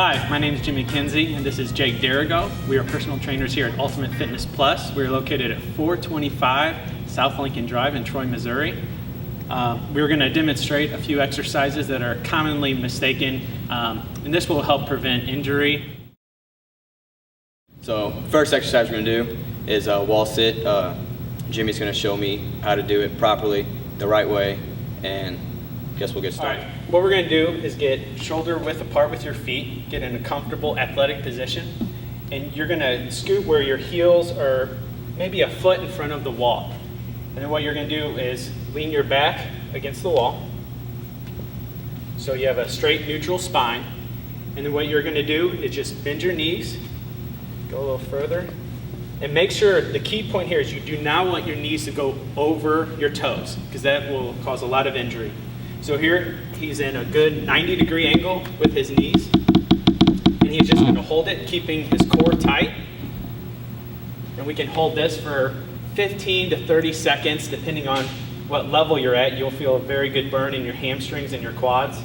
Hi, my name is Jimmy Kinsey and this is Jake Derigo. We are personal trainers here at Ultimate Fitness Plus. We are located at 425 South Lincoln Drive in Troy, Missouri. We're going to demonstrate a few exercises that are commonly mistaken, and this will help prevent injury. So first exercise we're going to do is a wall sit. Jimmy's going to show me how to do it properly, the right way, and guess we'll get started. All right. What we're going to do is get shoulder width apart with your feet, get in a comfortable athletic position, and you're going to scoot where your heels are maybe a foot in front of the wall. And then what you're going to do is lean your back against the wall so you have a straight neutral spine. And then what you're going to do is just bend your knees, go a little further, and make sure the key point here is you do not want your knees to go over your toes because that will cause a lot of injury. So here he's in a good 90-degree angle with his knees, and he's just going to hold it, keeping his core tight. And we can hold this for 15 to 30 seconds, depending on what level you're at. You'll feel a very good burn in your hamstrings and your quads.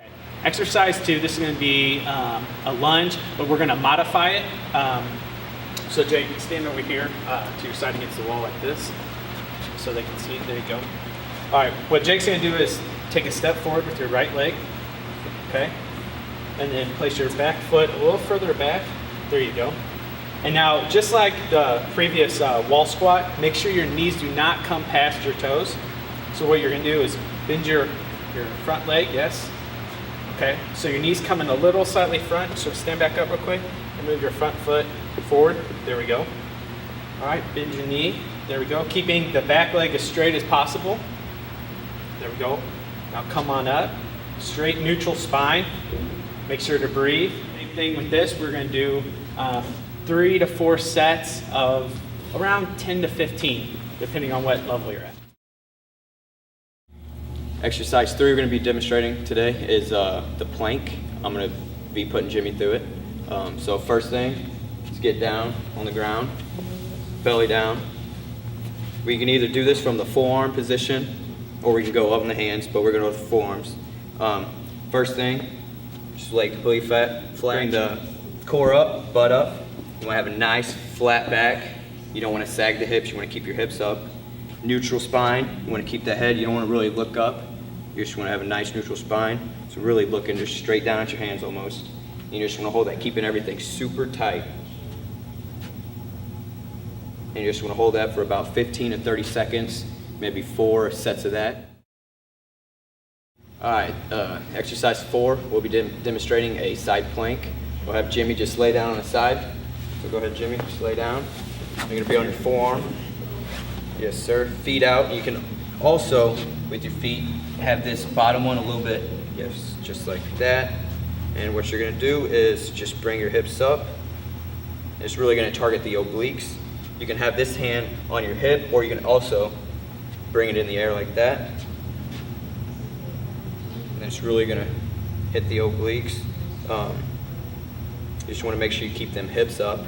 Okay. Exercise 2, this is going to be a lunge, but we're going to modify it. So Jake, stand over here to your side against the wall like this, so they can see. There you go. All right, what Jake's going to do is take a step forward with your right leg, okay? And then place your back foot a little further back. There you go. And now, just like the previous wall squat, make sure your knees do not come past your toes. So what you're going to do is bend your front leg, yes? Okay, so your knees come in a little slightly front, so stand back up real quick and move your front foot forward. There we go. All right, bend your knee. There we go. Keeping the back leg as straight as possible. There we go. Now come on up. Straight neutral spine. Make sure to breathe. Same thing with this. We're going to do 3 to 4 sets of around 10 to 15, depending on what level you're at. Exercise 3 we're going to be demonstrating today is the plank. I'm going to be putting Jimmy through it. So first thing, let's get down on the ground, belly down. We can either do this from the forearm position or we can go up in the hands, but we're going to go with the forearms. First thing, just lay completely flat. Bring the core up, butt up. You want to have a nice flat back. You don't want to sag the hips. You want to keep your hips up. Neutral spine. You want to keep the head. You don't want to really look up. You just want to have a nice neutral spine. So really looking just straight down at your hands almost. And you just want to hold that, keeping everything super tight. And you just want to hold that for about 15 to 30 seconds, maybe 4 sets of that. All right, exercise 4, we'll be demonstrating a side plank. We'll have Jimmy just lay down on the side. So go ahead, Jimmy, just lay down. You're going to be on your forearm. Yes, sir. Feet out. You can also, with your feet, have this bottom one a little bit, yes, just like that. And what you're going to do is just bring your hips up. It's really going to target the obliques. You can have this hand on your hip, or you can also bring it in the air like that. And it's really going to hit the obliques. You just want to make sure you keep them hips up.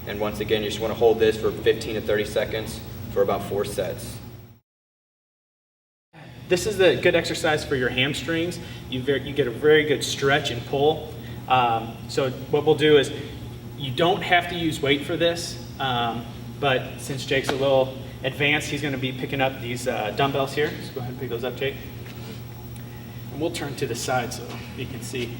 And once again, you just want to hold this for 15 to 30 seconds for about 4 sets. This is a good exercise for your hamstrings. You get a very good stretch and pull. So what we'll do is, you don't have to use weight for this, but since Jake's a little advanced, he's going to be picking up these dumbbells here. So go ahead and pick those up, Jake. And we'll turn to the side so you can see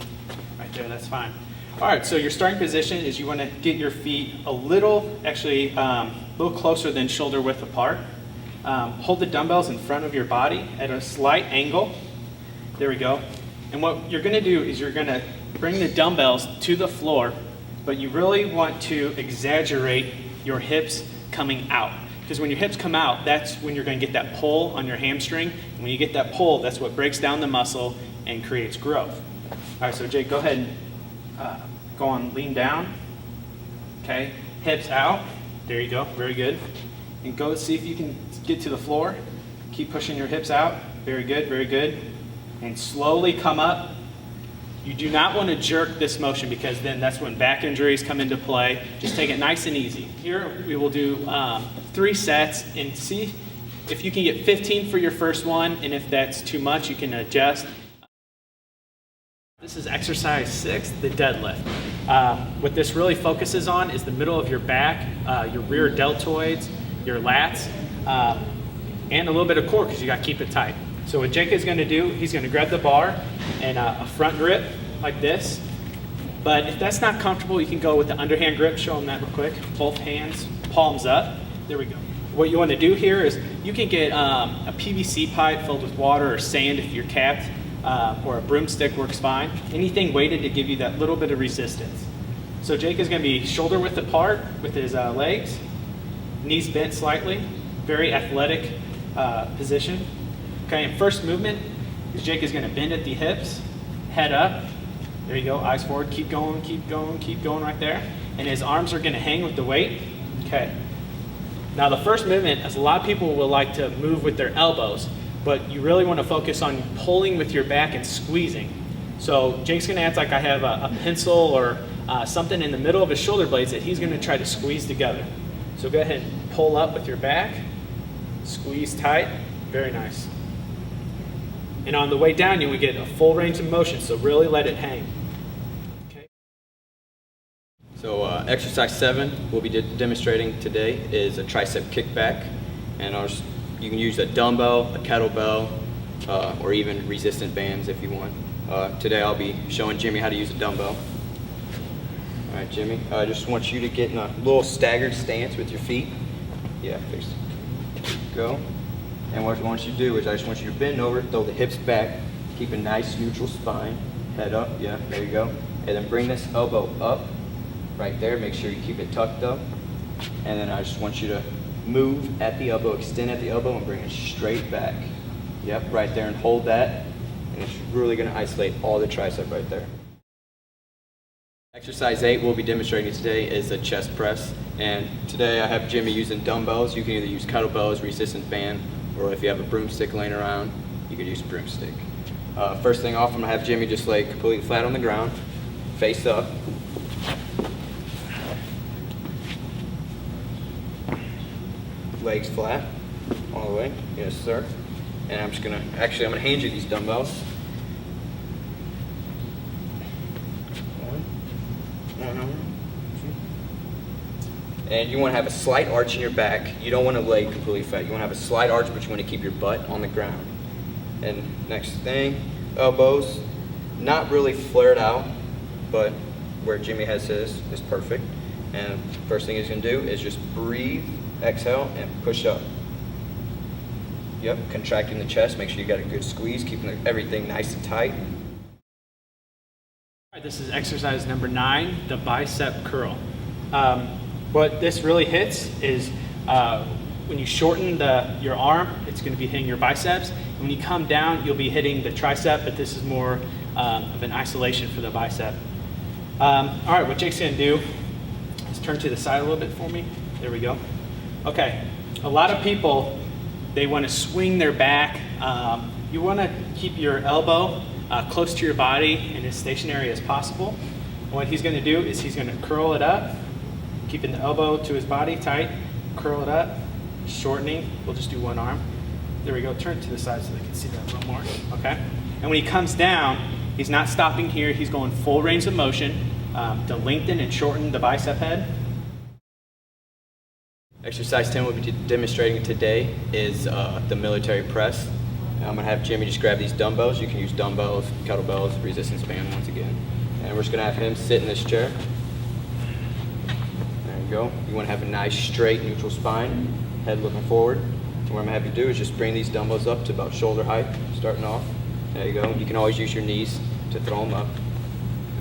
right there. That's fine. All right, so your starting position is you want to get your feet a little, actually a little closer than shoulder width apart. Hold the dumbbells in front of your body at a slight angle. There we go. And what you're going to do is you're going to bring the dumbbells to the floor, but you really want to exaggerate your hips coming out. Because when your hips come out, that's when you're going to get that pull on your hamstring. And when you get that pull, that's what breaks down the muscle and creates growth. All right, so Jake, go ahead and go on, lean down. Okay, hips out. There you go, very good. And go see if you can get to the floor. Keep pushing your hips out. Very good, very good. And slowly come up. You do not want to jerk this motion because then that's when back injuries come into play. Just take it nice and easy. Here we will do 3 sets and see if you can get 15 for your first one, and if that's too much, you can adjust. This is exercise 6, the deadlift. What this really focuses on is the middle of your back, your rear deltoids, your lats, and a little bit of core because you got to keep it tight. So what Jake is going to do, he's going to grab the bar and a front grip like this. But if that's not comfortable, you can go with the underhand grip. Show them that real quick. Both hands, palms up. There we go. What you want to do here is you can get a PVC pipe filled with water or sand if you're capped, or a broomstick works fine. Anything weighted to give you that little bit of resistance. So Jake is going to be shoulder width apart with his legs, knees bent slightly, very athletic position. Okay, and first movement is Jake is going to bend at the hips, head up. There you go, eyes forward, keep going, keep going, keep going right there. And his arms are going to hang with the weight. Okay. Now the first movement, as a lot of people will like to move with their elbows, but you really want to focus on pulling with your back and squeezing. So Jake's going to act like I have a pencil or something in the middle of his shoulder blades that he's going to try to squeeze together. So go ahead and pull up with your back, squeeze tight, very nice. And on the way down, you would get a full range of motion, so really let it hang. Okay. So exercise 7 we'll be demonstrating today is a tricep kickback, and you can use a dumbbell, a kettlebell, or even resistant bands if you want. Today I'll be showing Jimmy how to use a dumbbell. All right, Jimmy, I just want you to get in a little staggered stance with your feet. Yeah, face. Go. And what I want you to do is I just want you to bend over, throw the hips back, keep a nice neutral spine, head up, yeah, there you go. And then bring this elbow up, right there, make sure you keep it tucked up. And then I just want you to move at the elbow, extend at the elbow, and bring it straight back. Yep, right there, and hold that. And it's really gonna isolate all the tricep right there. Exercise 8 we'll be demonstrating today is a chest press. And today I have Jimmy using dumbbells. You can either use kettlebells, resistance band, or if you have a broomstick laying around, you could use a broomstick. First thing off, I'm gonna have Jimmy just lay completely flat on the ground, face up. Legs flat, all the way, yes sir. And I'm gonna hand you these dumbbells. And you want to have a slight arch in your back. You don't want to lay completely flat. You want to have a slight arch, but you want to keep your butt on the ground. And next thing, elbows, not really flared out, but where Jimmy has his is perfect. And first thing he's going to do is just breathe, exhale, and push up. Yep, contracting the chest. Make sure you got a good squeeze, keeping everything nice and tight. All right, this is exercise number 9, the bicep curl. What this really hits is when you shorten your arm, it's going to be hitting your biceps. And when you come down, you'll be hitting the tricep, but this is more of an isolation for the bicep. All right, what Jake's going to do is turn to the side a little bit for me. There we go. Okay, a lot of people, they want to swing their back. You want to keep your elbow close to your body and as stationary as possible. And what he's going to do is he's going to curl it up, keeping the elbow to his body tight, curl it up, shortening. We'll just do one arm. There we go. Turn to the side so they can see that a little more. Okay. And when he comes down, he's not stopping here. He's going full range of motion to lengthen and shorten the bicep head. Exercise 10 we'll be demonstrating today is the military press. I'm going to have Jimmy just grab these dumbbells. You can use dumbbells, kettlebells, resistance band once again. And we're just going to have him sit in this chair. Go. You want to have a nice straight neutral spine, head looking forward. And what I'm going to have you do is just bring these dumbbells up to about shoulder height, starting off. There you go. You can always use your knees to throw them up.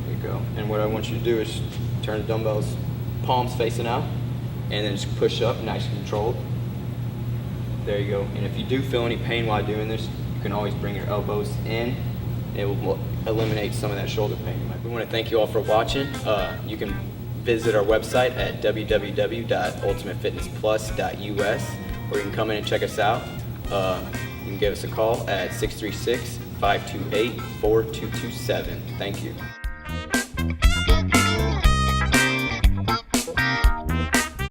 There you go. And what I want you to do is turn the dumbbells palms facing out, and then just push up nice and controlled. There you go. And if you do feel any pain while doing this, you can always bring your elbows in. It will eliminate some of that shoulder pain. We want to thank you all for watching. You can visit our website at www.ultimatefitnessplus.us, or you can come in and check us out. You can give us a call at 636-528-4227. Thank you.